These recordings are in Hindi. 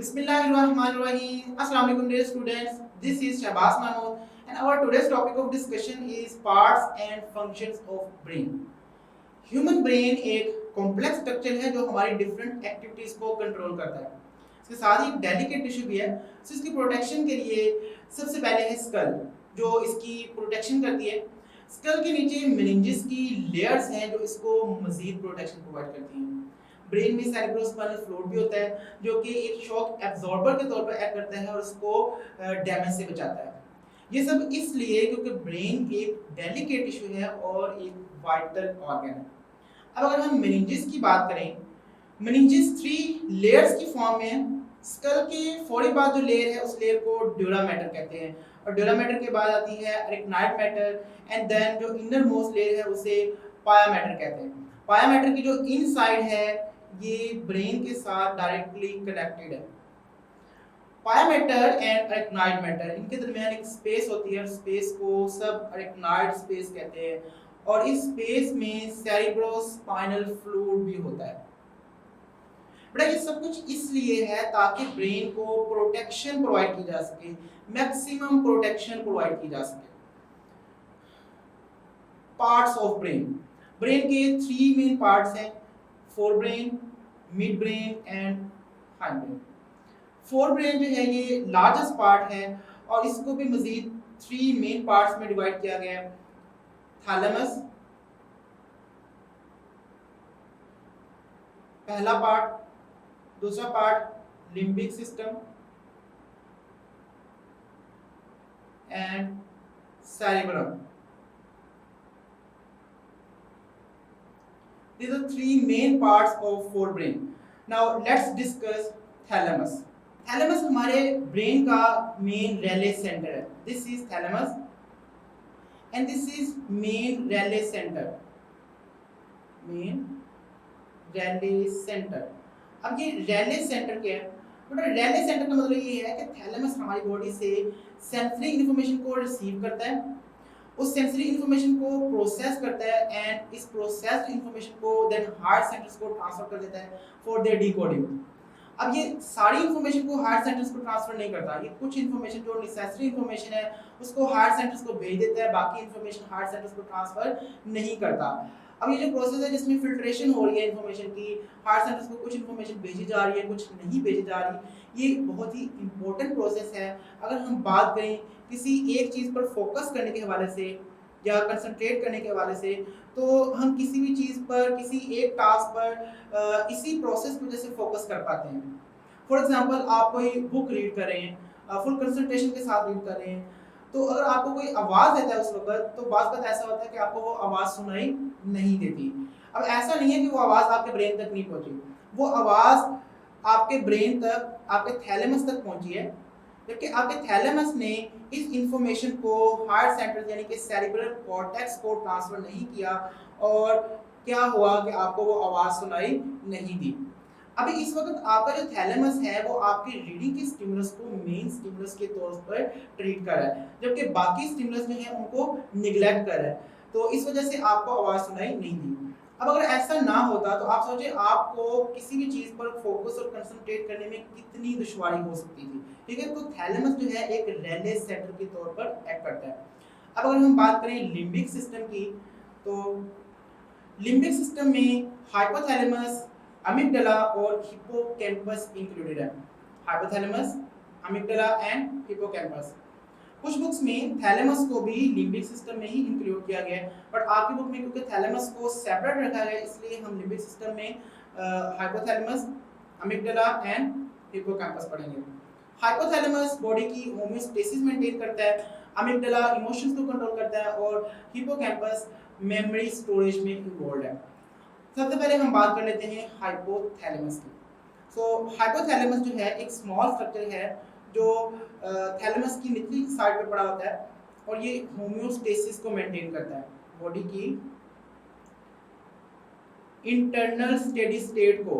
Bismillahirrahmanirrahim. Assalamu alaikum dear students. This is Shahbaz Mahmood and our today's topic of discussion is parts and functions of brain. Human brain एक कॉम्प्लेक्स स्ट्रक्चर है जो हमारी डिफरेंट एक्टिविटीज को कंट्रोल करता है। इसके साथ ही एक डेलिकेट टिश्यू भी है। सो इसकी प्रोटेक्शन के लिए सबसे पहले है स्कल जो इसकी प्रोटेक्शन करती है। स्कल के नीचे मेनिंजेस की लेयर्स हैं जो इसको मजीद प्रोटेक्शन प्रोवाइड करती हैं। ब्रेन में सेरेब्रोस्पाइनल फ्लूइड भी होता है जो कि एक शॉक एब्जॉर्बर के तौर पर एक्ट करता है और उसको डैमेज से बचाता है। ये सब इसलिए क्योंकि ब्रेन एक डेलिकेट टिश्यू है और एक वाइटल ऑर्गन है। अब अगर हम मेनिंजेस की बात करें, मेनिंजेस 3 लेयर्स की फॉर्म में है। स्कल के फौरी बाद जो लेयर है उस लेयर को ड्यूरा मैटर कहते हैं और ड्यूरा मैटर के बाद आती है अरेक्नाइड मैटर एंड देन जो इनर मोस्ट लेयर है उसे पाया मैटर कहते हैं। पाया मैटर की जो इनसाइड है ये ब्रेन के साथ डायरेक्टली कनेक्टेड है। पाया मैटर एंड अरेक्नाइड मैटर इनके दरमियान एक स्पेस होती है, स्पेस को सब अरेक्नाइड स्पेस कहते हैं और इस स्पेस में सेरेब्रोस्पाइनल फ्लूइड भी होता है। बेटा ये सब कुछ इसलिए है ताकि ब्रेन को प्रोटेक्शन प्रोवाइड की जा सके, मैक्सिमम प्रोटेक्शन प्रोवाइड की जा सके। पार्ट्स ऑफ ब्रेन, ब्रेन के 3 मेन पार्ट्स हैं, fore brain, mid brain and hind brain. Fore brain जो है ये लार्जेस्ट पार्ट है और इसको भी मजीद 3 मेन पार्ट्स में डिवाइड किया गया है। थैलेमस पहला पार्ट, दूसरा part limbic system and cerebrum. These are 3 main parts of forebrain. Now let's discuss thalamus. Thalamus हमारे ब्रेन का मेन रैले सेंटर है। This is thalamus and this is main rally center. Main rally center. अब ये रैले सेंटर क्या है? रैले सेंटर का मतलब ये है कि थैलेमस हमारी बॉडी से सेंसरी इंफॉर्मेशन को रिसीव करता है, उस सेंसरी इंफॉर्मेशन को प्रोसेस करता है एंड इस प्रोसेस्ड इंफॉर्मेशन को देन हार्ट सेंटर्स को ट्रांसफर कर देता है फॉर देयर डिकोडिंग। अब ये सारी इंफॉर्मेशन को हार्ट सेंटर्स को ट्रांसफर नहीं करता, ये कुछ इंफॉर्मेशन जो नेसेसरी इंफॉर्मेशन है उसको हार्ट सेंटर्स को भेज देता है, बाकी इंफॉर्मेशन हार्ट सेंटर्स को ट्रांसफर नहीं करता। अब ये जो प्रोसेस है जिसमें फिल्ट्रेशन हो रही है इंफॉर्मेशन की, हार्ट सेंटर्स को कुछ इंफॉर्मेशन भेजी जा रही है, कुछ नहीं भेजी जा रही, ये बहुत ही इंपॉर्टेंट प्रोसेस है। अगर हम बात करें किसी एक चीज़ पर फोकस करने के हवाले से या कंसंट्रेट करने के हवाले से, तो हम किसी भी चीज़ पर, किसी एक टास्क पर इसी प्रोसेस की वजह से फोकस कर पाते हैं। फॉर एग्जांपल आप कोई बुक रीड कर रहे हैं, फुल कंसंट्रेशन के साथ रीड कर रहे हैं, तो अगर आपको कोई आवाज़ देता है उस वक्त, तो बात ऐसा होता है कि आपको वो आवाज़ सुनाई नहीं देती। अब ऐसा नहीं है कि वो आवाज़ आपके ब्रेन तक नहीं पहुंची, वो आवाज़ आपके ब्रेन तक, आपके थैलेमस तक पहुंची है, जबकि आपके थैलेमस ने इस इंफॉर्मेशन को हार्ट सेंटर यानी कि सेरिब्रल कॉर्टेक्स को ट्रांसफर नहीं किया और क्या हुआ कि आपको वो आवाज़ सुनाई नहीं दी। अभी इस वक्त आपका जो थैलेमस है वो आपकी रीडिंग की स्टिमुलस को मेन स्टिमुलस के तौर पर ट्रीट कर रहा है, जबकि बाकी स्टिमुलस जो है उनको निगलेक्ट कर रहा है, तो इस वजह से आपको आवाज़ सुनाई नहीं दी। अब अगर ऐसा ना होता तो आप सोचिए आपको किसी भी चीज़ पर फोकस और कंसंट्रेट करने में कितनी दुश्वारी हो सकती थी, ठीक है। तो थैलेमस जो है एक रैले सेंटर के तौर पर एक्ट करता है। अब अगर हम बात करें लिम्बिक सिस्टम की, तो लिम्बिक सिस्टम में हाइपोथैलेमस, अमिगडाला और हिप्पोकैम्पस इंक्लूडेड है। Hypothalamus, amygdala and hippocampus. कुछ बुक्स में थैलेमस को भी लिम्बिक सिस्टम में ही इंक्लूड किया गया है, बट आपकी बुक में क्योंकि थैलेमस को सेपरेट रखा गया है इसलिए हम लिम्बिक सिस्टम में हाइपोथैलेमस, अमिगडाला एंड हिप्पोकैम्पस पढ़ेंगे। हाइपोथैलेमस बॉडी की होमियोस्टेसिस मेंटेन करता है, अमिगडाला इमोशंस को कंट्रोल करता है और हिप्पोकैम्पस मेमोरी स्टोरेज में इन्वॉल्व है। सबसे पहले हम बात कर लेते हैं हाइपोथैलेमस की। सो हाइपोथैलेमस जो है एक स्मॉल स्ट्रक्चर है जो थैलेमस की निचली साइड पे पड़ा होता है और ये होमियोस्टेसिस को मेंटेन करता है, बॉडी की इंटरनल स्टेडी स्टेट को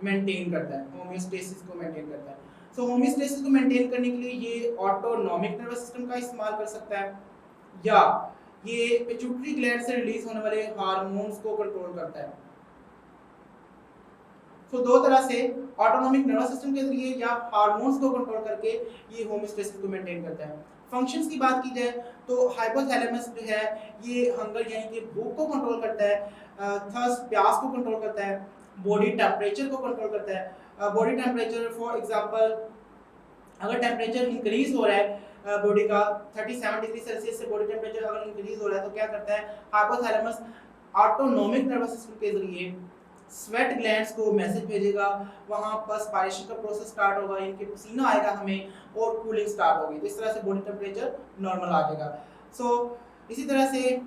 मेंटेन करता है, होमियोस्टेसिस को मेंटेन करता है। सो होमियोस्टेसिस को मेंटेन करने के लिए ये ऑटोनॉमिक नर्वस सिस्टम का इस्तेमाल कर सकता है या ये पिट्यूटरी ग्लैंड से रिलीज होने वाले हार्मोन्स को कंट्रोल करता है। तो दो तरह से ऑटोनॉमिक नर्वस सिस्टम के जरिए या हार्मोन्स को कंट्रोल करके ये होमोस्टेसिस को मेंटेन करता है। फंक्शंस की बात की जाए तो हाइपोथैलेमस जो है ये हंगर यानी कि भूख को कंट्रोल करता है, थर्स्ट प्यास को कंट्रोल करता है, बॉडी टेम्परेचर को कंट्रोल करता है। बॉडी टेम्परेचर फॉर एग्जांपल अगर टेम्परेचर इंक्रीज हो रहा है बॉडी का 37 डिग्री सेल्सियस से बॉडी टेम्परेचर अगर इंक्रीज हो रहा है तो क्या करता है हाइपोथैलेमस ऑटोनॉमिक नर्वस सिस्टम के जरिए स्वेट ग्लैंड्स को मैसेज भेजेगा, वहां पर्सपायरेशन का प्रोसेस स्टार्ट होगा, इनके पसीना आएगा हमें और कूलिंग स्टार्ट होगी, तो इस तरह से बॉडी टेम्परेचर नॉर्मल आ जाएगा। सो इसी तरह से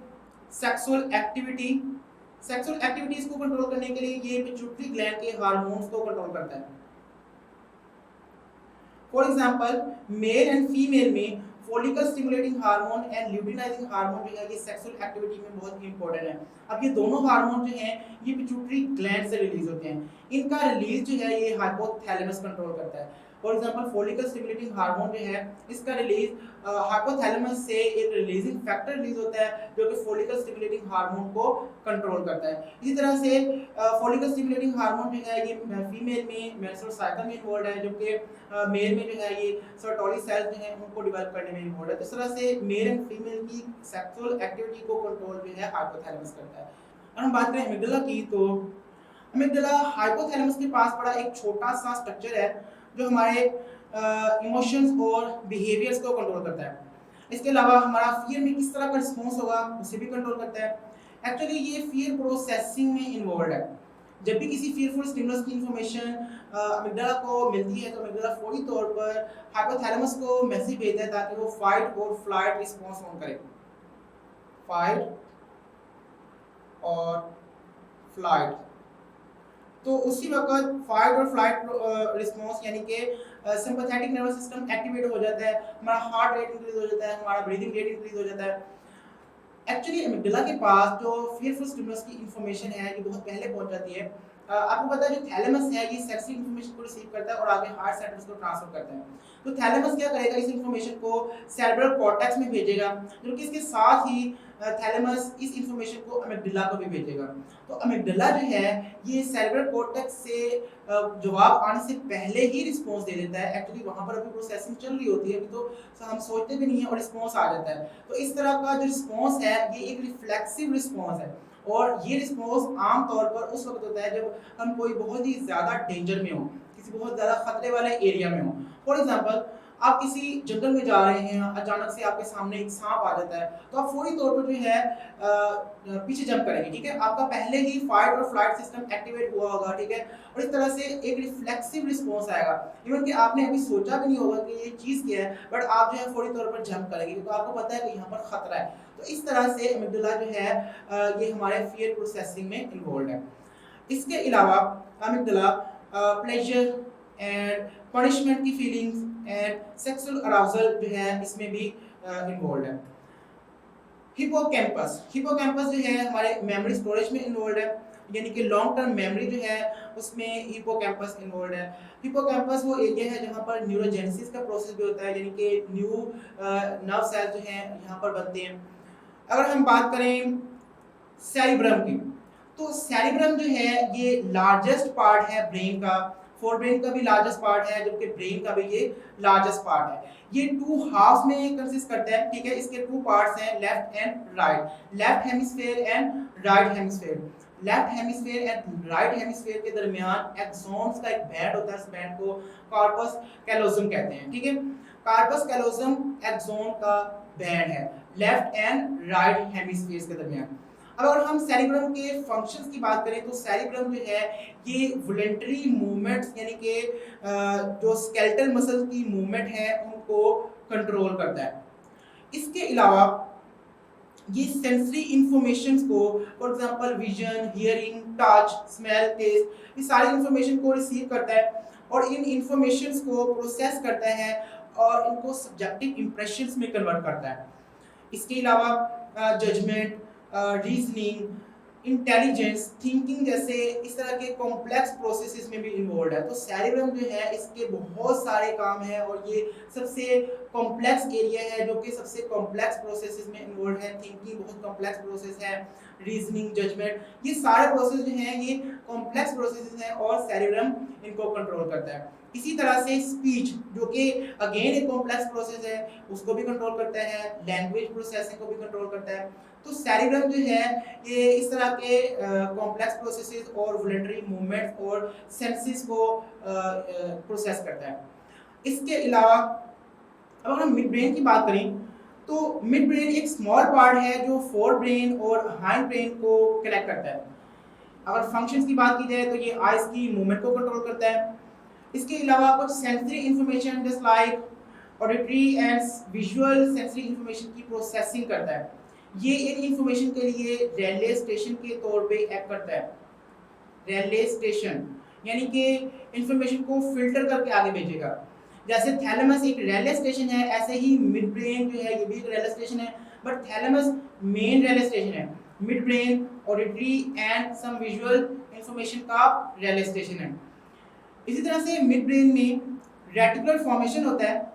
सेक्सुअल एक्टिविटीज को कंट्रोल करने के लिए ये पिट्यूटरी ग्लैंड के हार्मोन्स को कंट्रोल करता है। For example male and female में follicle stimulating hormone and luteinising hormone जो है ये सेक्सुअल एक्टिविटी में बहुत इंपॉर्टेंट है। अब ये दोनों हार्मोन जो हैं ये पिट्यूटरी ग्लैंड से रिलीज होते हैं, इनका रिलीज जो है ये हाइपोथैलेमस कंट्रोल करता है। For example follicle stimulating hormone जो है इसका रिलीज हाइपोथैलेमस से एक रिलीजिंग फैक्टर रिलीज होता है जो कि फॉलिकल स्टिमुलेटिंग हार्मोन को कंट्रोल करता है। इसी तरह से फॉलिकल स्टिमुलेटिंग हार्मोन जो है ये फीमेल में मेंस्ट्रुअल साइकिल में इन्वॉल्व है, जबकि मेल में जो है ये सर्टोली सेल्स जो है उनको डेवलप करने में इन्वॉल्व है। तो इस तरह से मेल एंड फीमेल की सेक्सुअल एक्टिविटी को कंट्रोल जो है हाइपोथैलेमस करता है। और हम बात करें अमिगडाला की, तो अमिगडाला हाइपोथैलेमस के पास बड़ा एक छोटा सा स्ट्रक्चर है जो हमारे इमोशंस और बिहेवियर्स को कंट्रोल करता है। इसके अलावा हमारा फियर में किस तरह का रिस्पॉन्स होगा उसे भी कंट्रोल करता है। एक्चुअली ये फियर प्रोसेसिंग में इन्वॉल्व है। जब भी किसी फियरफुल स्टिमुलस की इंफॉर्मेशन अमिगडाला को मिलती है तो अमिगडाला फौरी तौर पर हाइपोथैलेमस को मैसेज भेजता है ताकि वो फाइट और फ्लाइट रिस्पॉन्स ऑन करे। फाइट और फ्लाइट, तो उसी वक्त फाइट और फ्लाइट रिस्पॉन्स यानी कि सिंपैथेटिक नर्वस सिस्टम एक्टिवेट हो जाता है, हमारा हार्ट रेट इंक्रीज हो जाता है, हमारा ब्रीदिंग रेट इंक्रीज हो जाता है। एक्चुअली अमिगडाला के पास जो फियरफुल स्टिमुलस की इंफॉर्मेशन है ये बहुत पहले पहुंच जाती है। आपको पता है जो थैलेमस है ये सेंसरी इंफॉर्मेशन को रिसीव करता है और आगे हार्ट सेंटर्स को ट्रांसफर करता है। तो थैलेमस क्या करेगा, इस इंफॉर्मेशन को सेरेब्रल कॉर्टेक्स में भेजेगा, जबकि इसके साथ ही थैलेमस इस इंफॉर्मेशन को अमिगडाला को भी भेजेगा। तो अमिगडाला जो है ये सेरेब्रल कॉर्टेक्स से जवाब आने से पहले ही रिस्पॉन्स दे देता है। एक्चुअली वहां पर अभी प्रोसेसिंग चल रही होती है, अभी तो हम सोचते भी नहीं है और रिस्पॉन्स आ जाता है। तो इस तरह का जो रिस्पॉन्स है ये एक रिफ्लेक्सिव रिस्पॉन्स है और ये रिस्पॉन्स आम तौर पर उस वक्त होता है जब हम कोई बहुत ही ज्यादा डेंजर में हो, किसी बहुत ज्यादा खतरे वाले एरिया में हो। फॉर एग्जांपल आप किसी जंगल में जा रहे हैं, अचानक से आपके सामने एक सांप आ जाता है तो आप फौरी तौर पर जो है पीछे जंप करेंगे, ठीक है। आपका पहले ही फाइट और फ्लाइट सिस्टम एक्टिवेट हुआ होगा, ठीक है, और इस तरह से एक रिफ्लेक्सिव रिस्पॉन्स आएगा। इवन कि आपने अभी सोचा भी नहीं होगा कि ये चीज़ क्या है, बट आप जो है फौरी तौर पर जंप करेंगे क्योंकि आपको पता है कि यहाँ पर खतरा है। तो इस तरह से अमिगडाला जो है ये हमारे फियर प्रोसेसिंग में इन्वॉल्व है। इसके अलावा अमिगडाला प्लेजर एंड पनिशमेंट की फीलिंग्स एंड सेक्सुअल अराउजल जो है इसमें भी इन्वॉल्व है। हिपोकैम्पस जो है हमारे मेमोरी स्टोरेज में इन्वॉल्व है, यानी कि लॉन्ग टर्म मेमोरी जो है उसमें हिपोकैम्पस इन्वॉल्व है। हिपोकैम्पस वो एरिया है जहाँ पर न्यूरोजेनेसिस का प्रोसेस भी होता है, यानी कि न्यू नर्व सेल्स जो हैं यहाँ पर बनते हैं। अगर हम बात करें सेरिब्रम की, तो सेरिब्रम जो है ये लार्जेस्ट पार्ट है ब्रेन का, फोरब्रेन का भी लार्जेस्ट पार्ट है जबकि ब्रेन का भी ये लार्जेस्ट पार्ट है। ये टू हाफ्स में कंसिस्ट करता है, ठीक है। इसके टू पार्ट्स हैं left and right, left hemisphere and right hemisphere. Left hemisphere and right hemisphere के दरमियान एक्सॉन्स का एक बैंड होता है, इस बैंड को कार्पस कैलोजम कहते हैं, ठीक है। कार्पस कैलोजम एक्सॉन का बैंड है लेफ्ट एंड राइट हेमिस्फीयर्स के दरमियान। अब अगर हम सेरिब्रम के फंक्शंस की बात करें तो सेरिब्रम जो है ये वॉलंटरी मूवमेंट्स यानी कि जो स्केलेटल मसल्स की मूवमेंट है उनको कंट्रोल करता है। इसके अलावा ये सेंसरी इंफॉर्मेशंस को, for example vision, hearing, touch, smell, taste, ये सारी इंफॉर्मेशन को रिसीव करता है और इन इंफॉर्मेशंस को प्रोसेस करता है और इनको सब्जेक्टिव इंप्रेशंस में कन्वर्ट करता है। इसके अलावा जजमेंट, रीजनिंग, इंटेलिजेंस, थिंकिंग जैसे इस तरह के कॉम्प्लेक्स प्रोसेसेस में भी इन्वॉल्व है। तो सेरिब्रम जो है इसके बहुत सारे काम हैं और ये सबसे कॉम्प्लेक्स एरिया है जो कि सबसे कॉम्प्लेक्स प्रोसेसेस में इन्वॉल्व है। थिंकिंग बहुत कॉम्प्लेक्स प्रोसेस है, रीजनिंग, जजमेंट, ये सारे प्रोसेस जो हैं ये कॉम्प्लेक्स प्रोसेसेस हैं और सेरिब्रम इनको कंट्रोल करता है। इसी तरह से स्पीच जो कि अगेन एक कॉम्प्लेक्स प्रोसेस है, उसको भी कंट्रोल करता है, लैंग्वेज प्रोसेसिंग को भी कंट्रोल करता है। तो सेरिब्रम जो है ये इस तरह के कॉम्प्लेक्स प्रोसेसेस और वॉलंटरी मूवमेंट्स और सेंसेस को प्रोसेस करता है। इसके अलावा अगर हम मिड ब्रेन की बात करें तो मिड ब्रेन एक स्मॉल पार्ट है जो फोर ब्रेन और हाइंड ब्रेन को कनेक्ट करता है। अगर फंक्शंस की बात की जाए तो ये आइज की मूवमेंट को कंट्रोल करता है। इसके अलावा कुछ sensory information just like auditory and visual sensory information की प्रोसेसिंग करता है। ये इन इंफॉर्मेशन के लिए रेलवे स्टेशन के तौर पे एक्ट करता है। रेलवे स्टेशन यानी कि इंफॉर्मेशन को फिल्टर करके आगे भेजेगा। जैसे थैलेमस एक रेलवे स्टेशन है, ऐसे ही मिड ब्रेन जो है ये भी एक रेलवे स्टेशन है, but thalamus main railway station है। Midbrain auditory and some visual information का रेलवे स्टेशन है। इसी तरह से मिड ब्रेन में रेटिकुलर फॉर्मेशन होता है,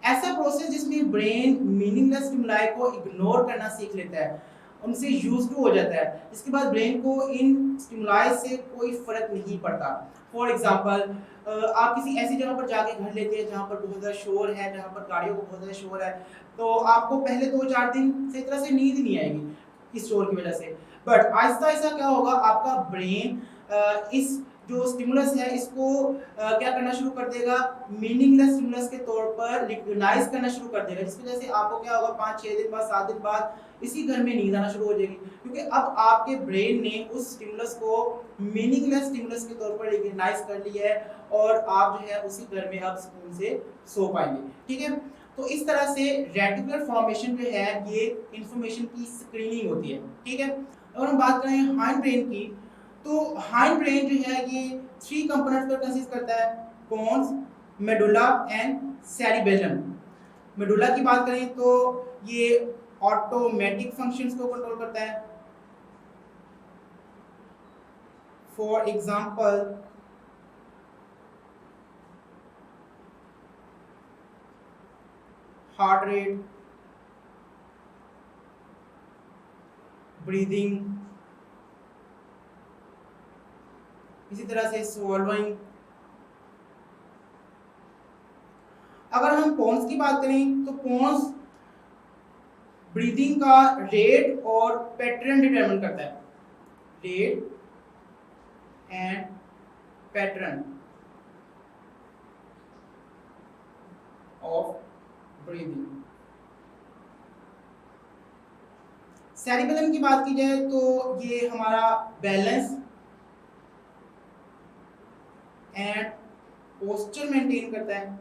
ऐसा प्रोसेस जिसमें ब्रेन मीनिंगलेस स्टिमुलाई को इग्नोर करना सीख लेता है, उनसे यूज्ड टू हो जाता है। इसके बाद ब्रेन को इन स्टिमुलाई से कोई फर्क नहीं पड़ता। फॉर एग्जांपल आप किसी ऐसी जगह पर जाके घर लेते हैं जहाँ पर बहुत ज़्यादा शोर है, जहाँ पर गाड़ियों का बहुत ज़्यादा शोर है, तो आपको पहले 2-4 दिन से इस तरह से नींद नहीं आएगी इस शोर की वजह से। बट आहिस्ता आहिस्ता क्या होगा, आपका ब्रेन इस जो स्टिमुलस है इसको क्या करना शुरू कर देगा, मीनिंगलेस स्टिमुलस के तौर पर रिकॉग्नाइज करना शुरू कर देगा, जिस वजह से आपको क्या होगा 5-6 दिन बाद 7 दिन बाद इसी घर में नींद आना शुरू हो जाएगी, क्योंकि अब आपके ब्रेन ने उस स्टिमुलस को मीनिंगलेस स्टिमुलस के तौर पर रिकॉग्नाइज कर लिया है और आप जो है उसी घर में अब सुकून से सो पाएंगे। ठीक है, तो इस तरह से रेटिकुलर फॉर्मेशन जो है ये इंफॉर्मेशन की स्क्रीनिंग होती है। ठीक है, अगर हम बात करें हाइंड ब्रेन की, तो हाइंड ब्रेन जो है ये 3 कंपोनेंट्स पर कंसिस्ट करता है, pons, medulla and cerebellum. Medulla की बात करें तो ये ऑटोमेटिक फंक्शंस को कंट्रोल करता है। For example heart rate, breathing, इसी तरह से स्वॉलोइंग। अगर हम पोन्स की बात करें तो पोन्स ब्रीदिंग का रेट और पैटर्न डिटरमाइन करता है, rate and pattern of breathing. Cerebellum की बात की जाए तो ये हमारा बैलेंस एंड पोस्चर मेंटेन करता है।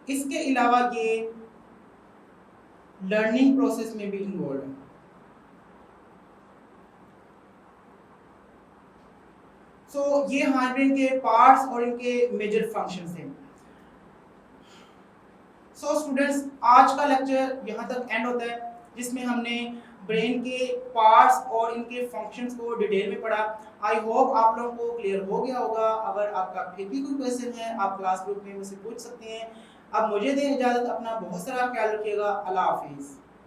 इसके अलावा ये लर्निंग प्रोसेस में भी इन्वॉल्व है। सो ये हाइंड ब्रेन के पार्ट्स और इनके मेजर फंक्शंस हैं। सो स्टूडेंट्स, आज का लेक्चर यहाँ तक एंड होता है, जिसमें हमने ब्रेन के पार्ट्स और इनके फंक्शंस को डिटेल में पढ़ा। आई होप आप लोगों को क्लियर हो गया होगा। अगर आपका फिर भी कोई क्वेश्चन है आप क्लास ग्रुप में मुझसे पूछ सकते हैं। अब मुझे दें इजाज़त, अपना बहुत सारा ख्याल रखिएगा। अल्लाह हाफिज़।